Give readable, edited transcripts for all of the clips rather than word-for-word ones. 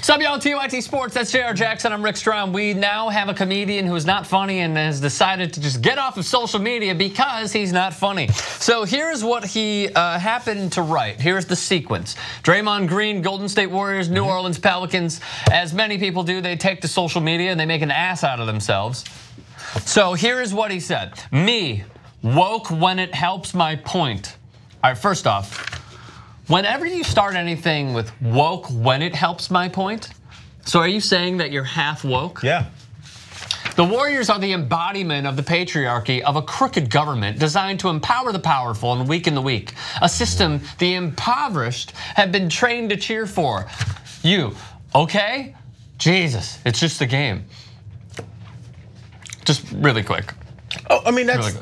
What's up, y'all? TYT Sports, that's JR Jackson. I'm Rick Strom. We now have a comedian who is not funny and has decided to just get off of social media because he's not funny. So here's what he happened to write. Here's the sequence. Draymond Green, Golden State Warriors, New Orleans Pelicans. As many people do, they take to social media and they make an ass out of themselves. So here is what he said. Me, woke when it helps my point. All right, first off, whenever you start anything with woke when it helps my point, so are you saying that you're half woke? Yeah. The Warriors are the embodiment of the patriarchy of a crooked government designed to empower the powerful and weaken the weak. A system the impoverished have been trained to cheer for. You, okay? Jesus, it's just a game. Just really quick. Oh, I mean, that's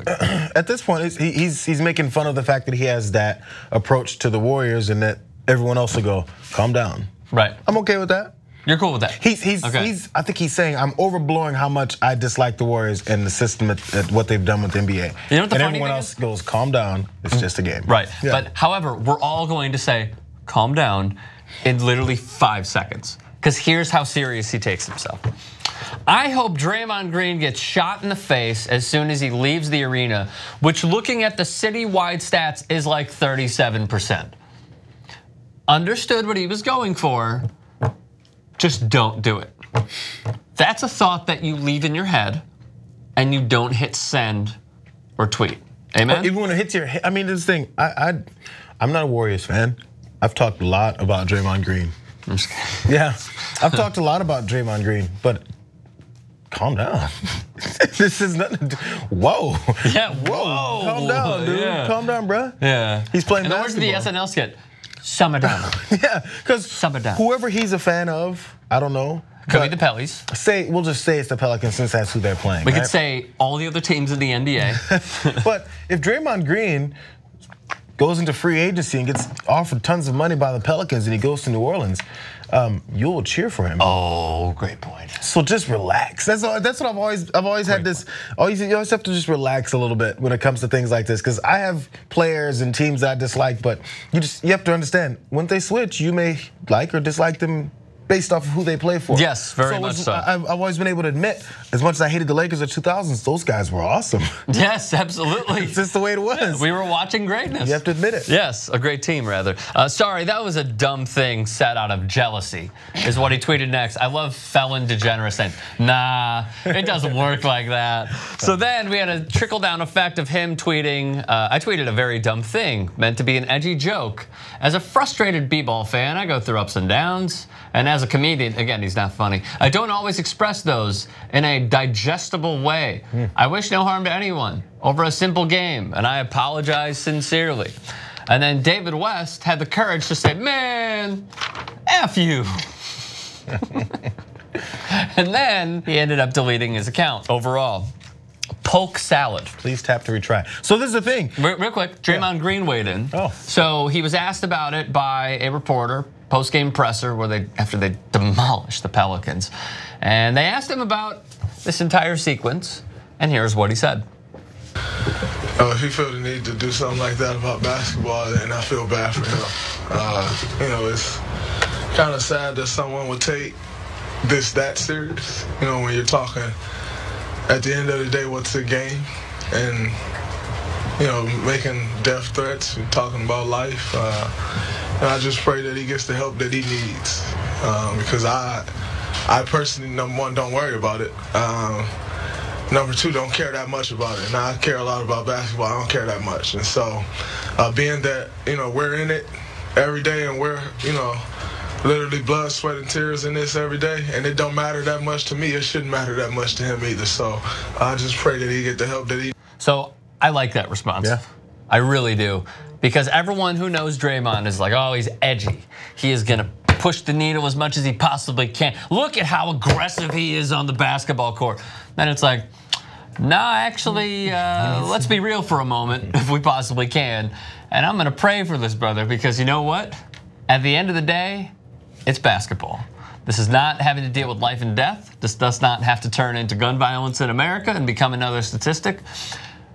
at this point, he's making fun of the fact that he has that approach to the Warriors and that everyone else will go, calm down. Right. I'm okay with that. You're cool with that? I think he's saying I'm overblowing how much I dislike the Warriors and the system at what they've done with the NBA. You know what the and funny everyone thing else is? goes, calm down, it's just a game. Right, yeah. But however, we're all going to say, calm down in literally 5 seconds. Because here's how serious he takes himself. I hope Draymond Green gets shot in the face as soon as he leaves the arena, which looking at the citywide stats is like 37%. Understood what he was going for, just don't do it. That's a thought that you leave in your head and you don't hit send or tweet. Amen? Or even when it hits your head, I mean, this thing, I'm not a Warriors fan. I've talked a lot about Draymond Green. I'm just kidding. Yeah, I've talked a lot about Draymond Green, but calm down. This is nothing. Whoa. Yeah. Whoa. Calm down, dude. Yeah. Calm down, bro. Yeah. He's playing basketball. And where's the SNL skit? Summerdown. Yeah, because whoever he's a fan of, I don't know. Could be the Pellies. We'll just say it's the Pelicans since that's who they're playing. We could say all the other teams in the NBA. But if Draymond Green goes into free agency and gets offered tons of money by the Pelicans and he goes to New Orleans, you'll cheer for him. Oh, great point. So just relax. That's what I've always had this. You always have to just relax a little bit when it comes to things like this, because I have players and teams that I dislike, but you have to understand when they switch, you may like or dislike them based off of who they play for. Yes, very much so. I've always been able to admit, as much as I hated the Lakers of 2000s, those guys were awesome. Yes, absolutely. It's just the way it was. Yeah, we were watching greatness. You have to admit it. Yes, a great team, rather. Sorry, that was a dumb thing said out of jealousy, is what he tweeted next. I love felon degenerates saying, nah, it doesn't work like that. So then we had a trickle-down effect of him tweeting, I tweeted a very dumb thing, meant to be an edgy joke. As a frustrated b-ball fan, I go through ups and downs. And as a comedian, again, he's not funny, I don't always express those in a digestible way. I wish no harm to anyone over a simple game, and I apologize sincerely. And then David West had the courage to say, man, F you. And then he ended up deleting his account overall. Poke salad. Please tap to retry. So this is the thing. Real quick, Draymond Green weighed in. Oh. So he was asked about it by a reporter, post-game presser, after they demolished the Pelicans. And they asked him about this entire sequence, and here's what he said. If he felt the need to do something like that about basketball, then I feel bad for him. It's kind of sad that someone would take this that serious. When you're talking, at the end of the day, what's a game? And, making death threats and talking about life. And I just pray that he gets the help that he needs. Because I personally, number one, don't worry about it. Number two, don't care that much about it. And I care a lot about basketball. I don't care that much. And so, being that, we're in it every day and we're, literally blood, sweat, and tears in this every day, and it don't matter that much to me. It shouldn't matter that much to him either. So I just pray that he get the help that he. So I like that response. Yeah. I really do, because everyone who knows Draymond is like, oh, he's edgy. He is gonna push the needle as much as he possibly can. Look at how aggressive he is on the basketball court. Then it's like, nah, actually, let's be real for a moment, if we possibly can. And I'm gonna pray for this brother, because you know what? At the end of the day, it's basketball. This is not having to deal with life and death. This does not have to turn into gun violence in America and become another statistic.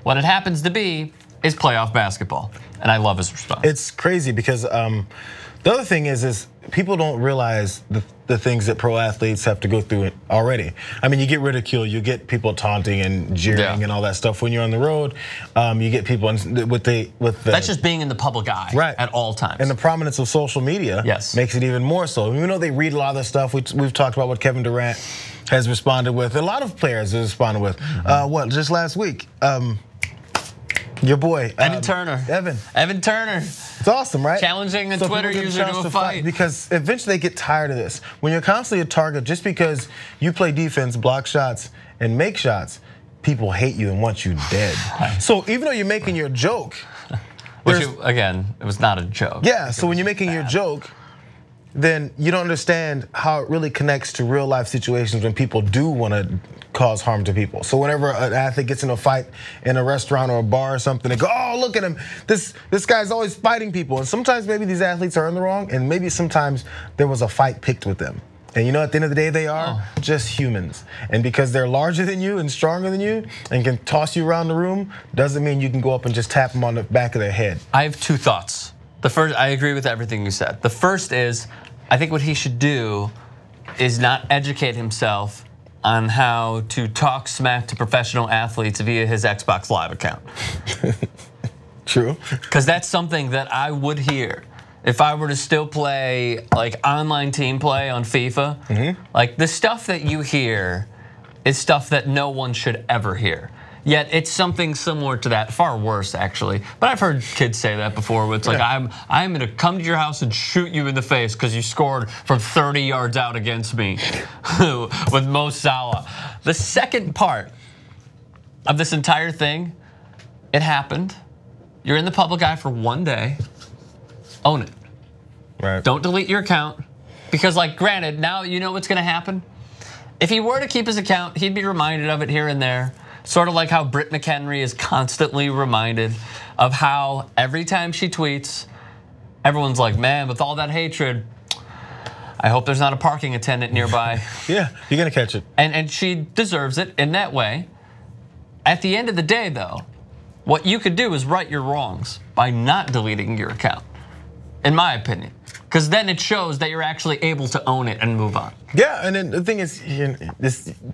What it happens to be is playoff basketball. And I love his response. It's crazy because The other thing is people don't realize the things that pro athletes have to go through already. I mean, you get ridiculed, you get people taunting and jeering and all that stuff when you're on the road. You get people with the that's just being in the public eye at all times. And the prominence of social media makes it even more so. Even though they read a lot of this stuff, we've talked about what Kevin Durant has responded with. A lot of players have responded with. What, just last week? Your boy, Evan Turner. Evan Turner. It's awesome, right? Challenging a Twitter user to a fight. Because eventually they get tired of this. When you're constantly a target, just because you play defense, block shots, and make shots, people hate you and want you dead. So even though you're making your joke. Again, it was not a joke. Yeah, so when you're making your joke, then you don't understand how it really connects to real life situations when people do want to cause harm to people. So whenever an athlete gets in a fight in a restaurant or a bar or something, they go, oh, look at him. This guy's always fighting people. And sometimes maybe these athletes are in the wrong, and maybe sometimes there was a fight picked with them. And you know, at the end of the day, they are just humans. And because they're larger than you and stronger than you and can toss you around the room, doesn't mean you can go up and just tap them on the back of their head. I have two thoughts. The first, I agree with everything you said. The first is, I think what he should do is not educate himself on how to talk smack to professional athletes via his Xbox Live account. True. Because that's something that I would hear if I were to still play like online team play on FIFA. Like the stuff that you hear is stuff that no one should ever hear. Yet it's something similar to that, far worse actually. But I've heard kids say that before. Where it's like I'm gonna come to your house and shoot you in the face because you scored from 30 yards out against me with Mo Salah. The second part of this entire thing, it happened. You're in the public eye for one day. Own it. Right. Don't delete your account because, like, granted, now you know what's gonna happen. If he were to keep his account, he'd be reminded of it here and there. Sort of like how Britt McHenry is constantly reminded of how every time she tweets, everyone's like, man, with all that hatred, I hope there's not a parking attendant nearby. Yeah, you're gonna catch it. And she deserves it in that way. At the end of the day, though, what you could do is right your wrongs by not deleting your account, in my opinion. Because then it shows that you're actually able to own it and move on. Yeah, and then the thing is,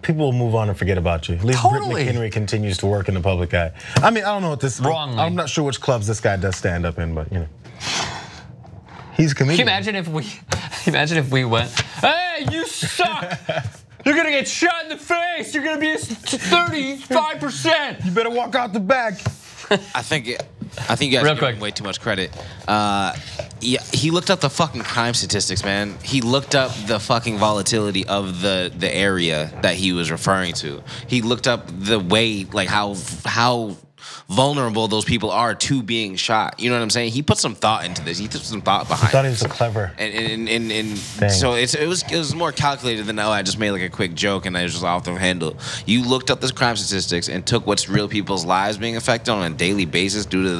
people will move on and forget about you. At least Britt McHenry continues to work in the public eye. I mean, I don't know what this. Wrongly. I'm not sure which clubs this guy does stand up in, but you know, he's a comedian. Can you imagine if we went, hey, you suck. You're gonna get shot in the face. You're gonna be 35%. You better walk out the back. I think you guys are giving way too much credit. Yeah, he looked up the fucking crime statistics, man. He looked up the fucking volatility of the area that he was referring to. He looked up the way, like how vulnerable those people are to being shot. You know what I'm saying? He put some thought into this. He put some thought behind it. I thought he was clever. And so it was more calculated than, oh, I just made like a quick joke and I was just off the handle. You looked up this crime statistics and took what's real people's lives being affected on a daily basis due to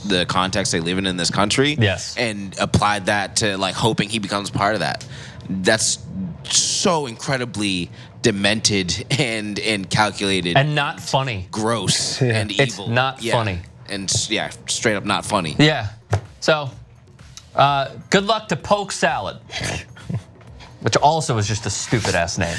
the context they live in this country. Yes. And applied that to like hoping he becomes part of that. That's so incredibly demented and calculated and not funny, gross and evil. It's not funny, and yeah, straight up not funny. Yeah. So, good luck to Poke Salad, which also is just a stupid ass name.